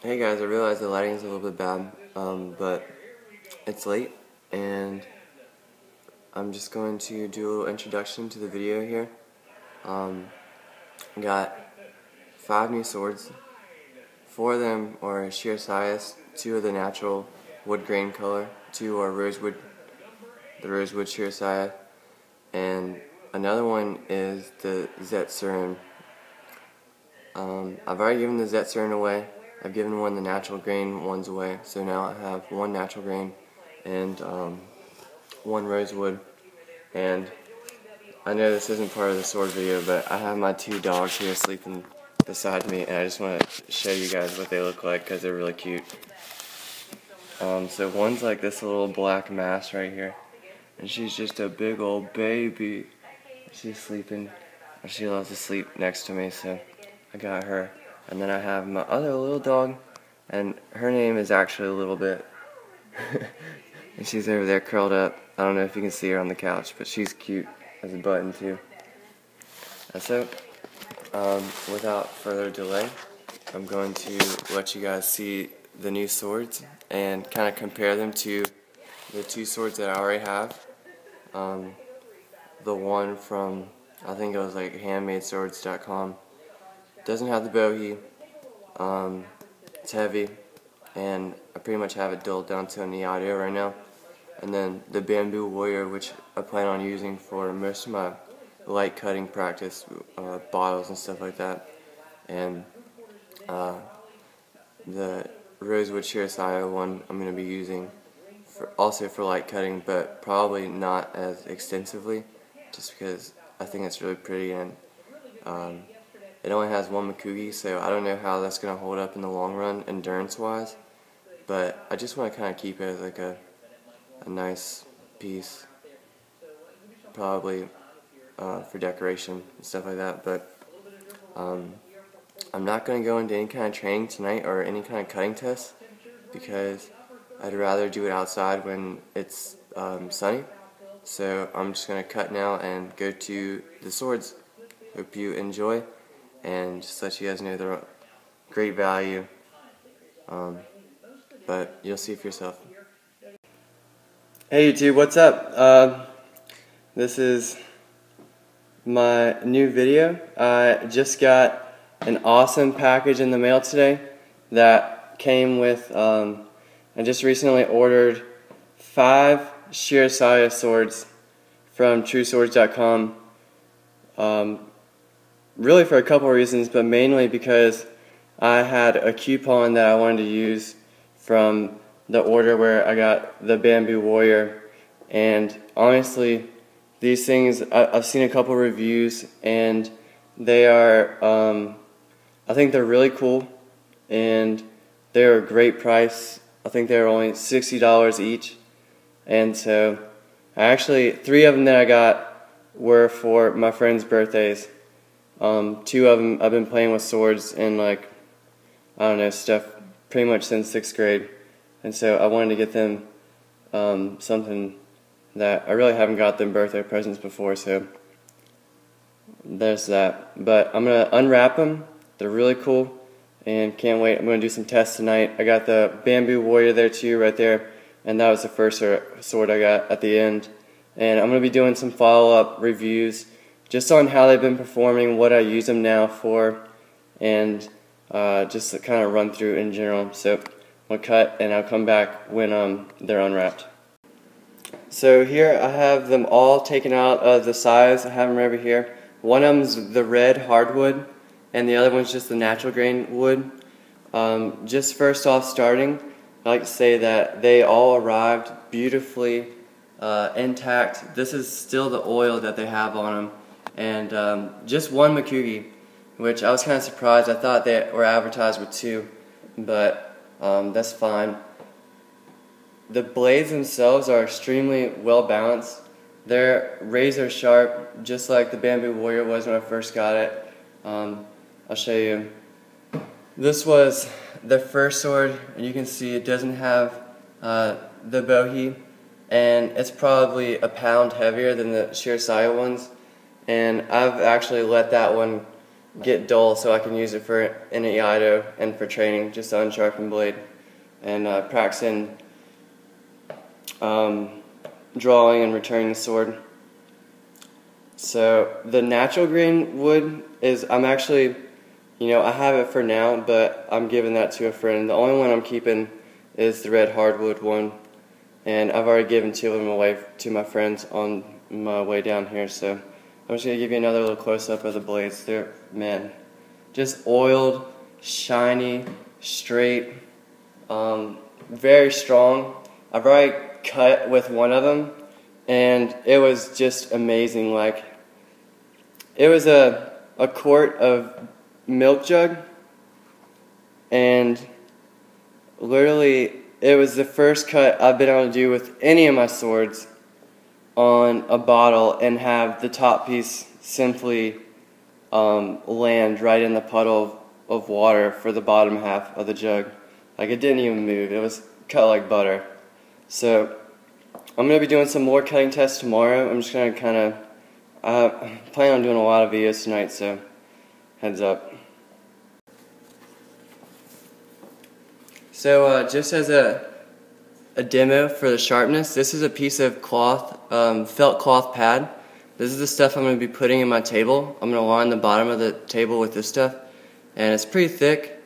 Hey guys, I realize the lighting's a little bit bad, but it's late, and I'm just going to do a little introduction to the video here. Got 5 new swords. 4 of them are Shirasayas, 2 are the natural wood grain color, 2 are the rosewood Shirasaya, and another one is the Zetsurin. I've already given the Zetsurin away. I've given one the natural grain ones away, so now I have 1 natural grain and 1 rosewood. And I know this isn't part of the sword video, but I have my 2 dogs here sleeping beside me, and I just want to show you guys what they look like because they're really cute. So one's like this little black mass right here, and she's just a big old baby. She's sleeping. She loves to sleep next to me, so I got her. And then I have my other little dog, and her name is actually a little bit. And she's over there curled up. I don't know if you can see her on the couch, but she's cute as a button too. So, without further delay, I'm going to let you guys see the new swords and kind of compare them to the 2 swords that I already have. The one from, I think it was like handmadeswords.com. Doesn't have the bogey. It's heavy, and I pretty much have it dulled down to an audio right now. And then the Bamboo Warrior, which I plan on using for most of my light cutting practice, bottles and stuff like that. And the Rosewood Shirasaya one I'm going to be using also for light cutting, but probably not as extensively, just because I think it's really pretty, and it only has 1 Makugi, so I don't know how that's going to hold up in the long run, endurance-wise. But I just want to kind of keep it as like a nice piece, probably for decoration and stuff like that. But I'm not going to go into any kind of training tonight or any kind of cutting tests, because I'd rather do it outside when it's sunny. So I'm just going to cut now and go to the swords. Hope you enjoy, and just let you guys know they're great value, but you'll see for yourself. Hey YouTube, what's up? This is my new video. I just got an awesome package in the mail today that came with, I just recently ordered 5 Shirasaya swords from TrueSwords.com. Really for a couple of reasons, but mainly because I had a coupon that I wanted to use from the order where I got the Bamboo Warrior. And honestly, these things, I've seen a couple of reviews, and they are, I think they're really cool, and they're a great price. I think they're only $60 each. And so, actually, 3 of them that I got were for my friends' birthdays. 2 of them I've been playing with swords and, like, I don't know, stuff pretty much since 6th grade. And so I wanted to get them something that I really haven't got them birthday presents before, so there's that. But I'm going to unwrap them. They're really cool and can't wait. I'm going to do some tests tonight. I got the Bamboo Warrior there too, right there, and that was the first sword I got at the end. And I'm going to be doing some follow-up reviews just on how they've been performing, what I use them now for, and just to kind of run through in general. So I'll cut and I'll come back when they're unwrapped. So here I have them all taken out of the size. I have them over here. One of them's the red hardwood, and the other one's just the natural grain wood. Just first off starting, I like to say that they all arrived beautifully intact. This is still the oil that they have on them. And just 1 Makugi, which I was kind of surprised. I thought they were advertised with 2, but that's fine. The blades themselves are extremely well balanced. They're razor sharp, just like the Bamboo Warrior was when I first got it. I'll show you. This was the first sword, and you can see it doesn't have the bohie, and it's probably a pound heavier than the Shirasaya ones. And I've actually let that one get dull so I can use it for an Iaido and for training, just an unsharpened blade, and practicing drawing and returning the sword. So the natural green wood is, I'm actually, I have it for now, but I'm giving that to a friend. The only one I'm keeping is the red hardwood one, and I've already given 2 of them away to my friends on my way down here. So I'm just going to give you another little close-up of the blades. They're, man, just oiled, shiny, straight, very strong. I've already cut with one of them, and it was just amazing. Like, it was a quart of milk jug, and literally it was the first cut I've been able to do with any of my swords on a bottle and have the top piece simply land right in the puddle of water for the bottom half of the jug. Like, it didn't even move. It was cut like butter. So I'm going to be doing some more cutting tests tomorrow. I'm just going to kind of plan on doing a lot of videos tonight, so heads up. So just as a demo for the sharpness, this is a piece of cloth, felt cloth pad. This is the stuff I'm going to be putting in my table. I'm going to line the bottom of the table with this stuff, and it's pretty thick.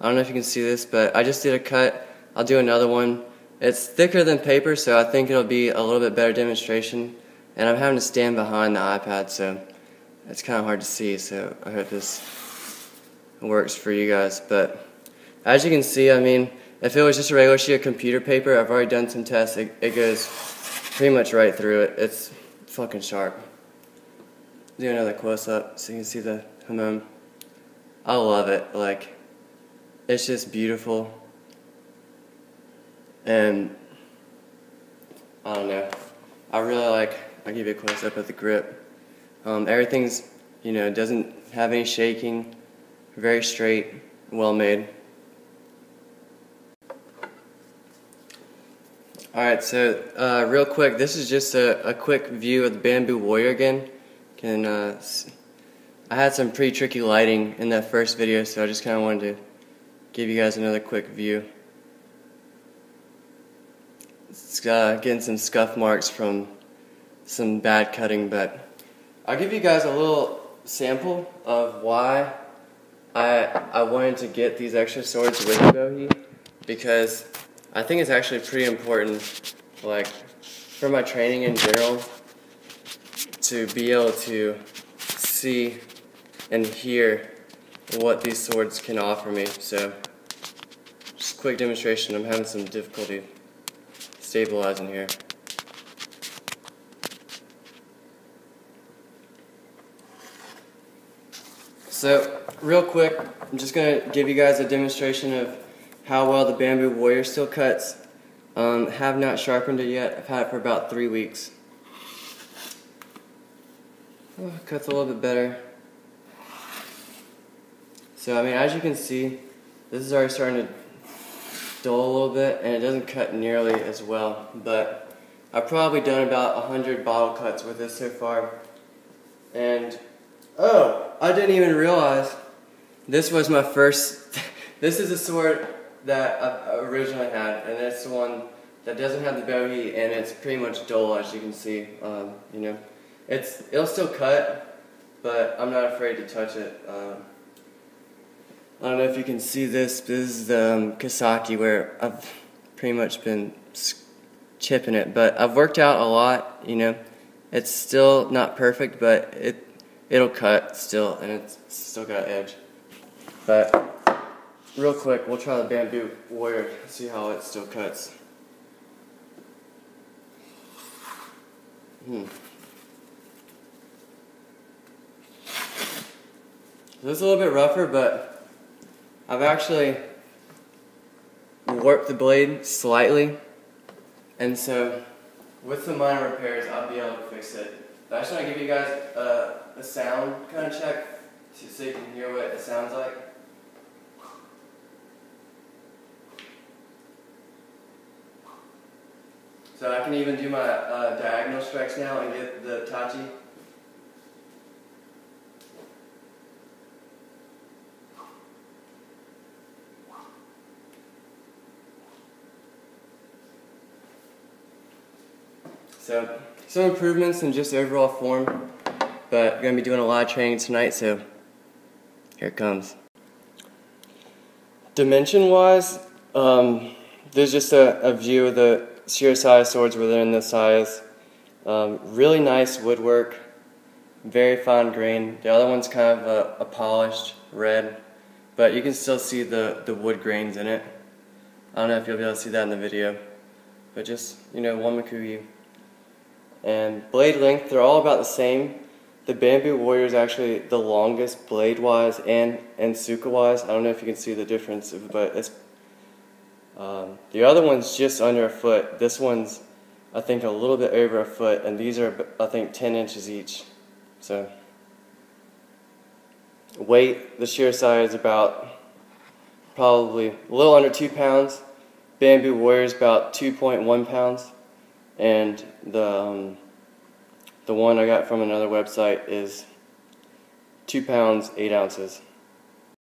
I don't know if you can see this, but I just did a cut. I'll do another one. It's thicker than paper, so I think it'll be a little bit better demonstration. And I'm having to stand behind the iPad, so it's kind of hard to see, so I hope this works for you guys. But as you can see, I mean, if it was just a regular sheet of computer paper, I've already done some tests, it goes pretty much right through it. It's fucking sharp. Do another close-up so you can see the hamon. I love it. Like, it's just beautiful. And I don't know, I really like, I'll give you a close-up of the grip. Everything's, doesn't have any shaking, very straight, well made. Alright, so real quick, this is just a quick view of the Bamboo Warrior again. I had some pretty tricky lighting in that first video, so I just kind of wanted to give you guys another quick view. It's getting some scuff marks from some bad cutting, but I'll give you guys a little sample of why I wanted to get these extra swords with the bowie, because I think it's actually pretty important, like, for my training in general, to be able to see and hear what these swords can offer me. So, just a quick demonstration. I'm having some difficulty stabilizing here. So, real quick, I'm just going to give you guys a demonstration of how well the Bamboo Warrior still cuts. Have not sharpened it yet. I've had it for about 3 weeks. Oh, cuts a little bit better. So, I mean, as you can see, this is already starting to dull a little bit, and it doesn't cut nearly as well, but I've probably done about 100 bottle cuts with this so far. And oh, I didn't even realize this was my first this is a sword that I originally had, and it's the one that doesn't have the bowie, and it's pretty much dull, as you can see. It'll still cut, but I'm not afraid to touch it. I don't know if you can see this. This is the Kasaki, where I've pretty much been chipping it, but I've worked out a lot. It's still not perfect, but it'll cut still, and it's still got edge. But real quick, we'll try the Bamboo Warrior, see how it still cuts. This is a little bit rougher, but I've actually warped the blade slightly, and so with some minor repairs, I'll be able to fix it. But I just want to give you guys a sound kind of check so you can hear what it sounds like. So I can even do my diagonal strikes now and get the tachi. So some improvements in just overall form, but I'm going to be doing a lot of training tonight, so here it comes. Dimension-wise, there's just a view of the Shirasaya swords within the size. Really nice woodwork, very fine grain. The other one's kind of a polished red, but you can still see the wood grains in it. I don't know if you'll be able to see that in the video, but just, one Makuyu. And blade length, they're all about the same. The Bamboo Warrior is actually the longest blade-wise and suka-wise. I don't know if you can see the difference, but it's the other one's just under a foot. This one's, I think, a little bit over a foot, and these are, I think, 10 inches each. So, weight, the Shirasaya is about probably a little under 2 pounds. Bamboo Warrior is about 2.1 pounds. And the one I got from another website is 2 pounds, 8 ounces.